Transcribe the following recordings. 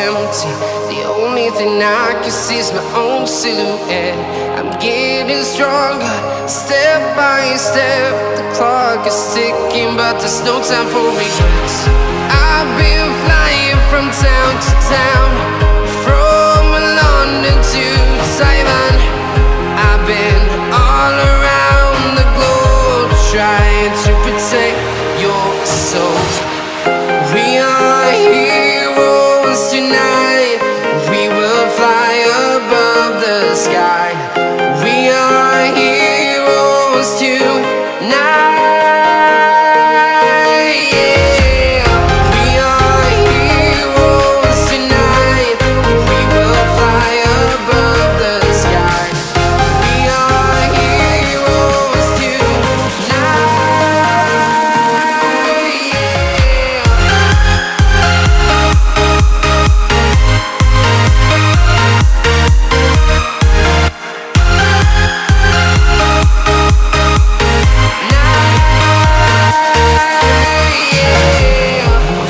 empty. The only thing I can see is my own silhouette. I'm getting stronger, step by step. The clock is ticking, but there's no time for regrets. I've been flying from town to town, from London to Taiwan. I've been all around the globe, trying to protect your soul. We are heroes tonight. We will fly above the sky. We are heroes tonight. Yeah. We are heroes tonight. We will fly above the sky. We are heroes tonight.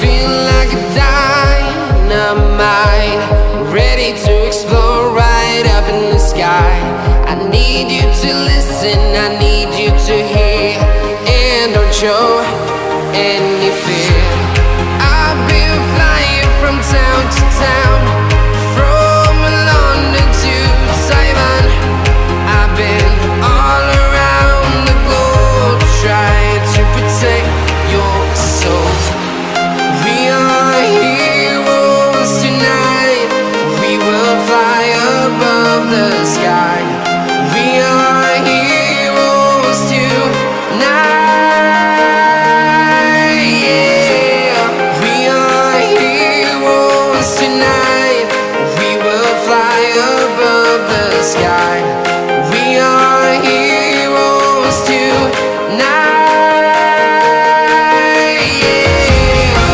Feeling like a dynamite, ready to explode right up in the sky. I need you to listen, I need you to hear, and don't show any fear. I've been flying from town to town, from London to Taiwan. I've been all around the globe, trying to protect your soul. We are heroes tonight. We will fly above the sky. We are heroes tonight. Yeah. We are heroes tonight. We will fly above the sky. We are heroes tonight. Yeah.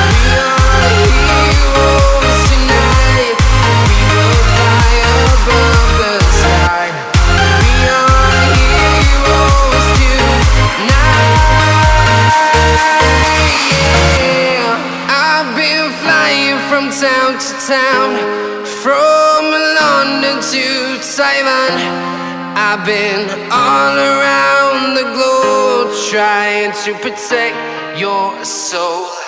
We are heroes tonight. We will fly above the sky. We are heroes tonight. Yeah. I've been flying from town to town, from London to Taiwan. I've been all around the globe, trying to protect your soul.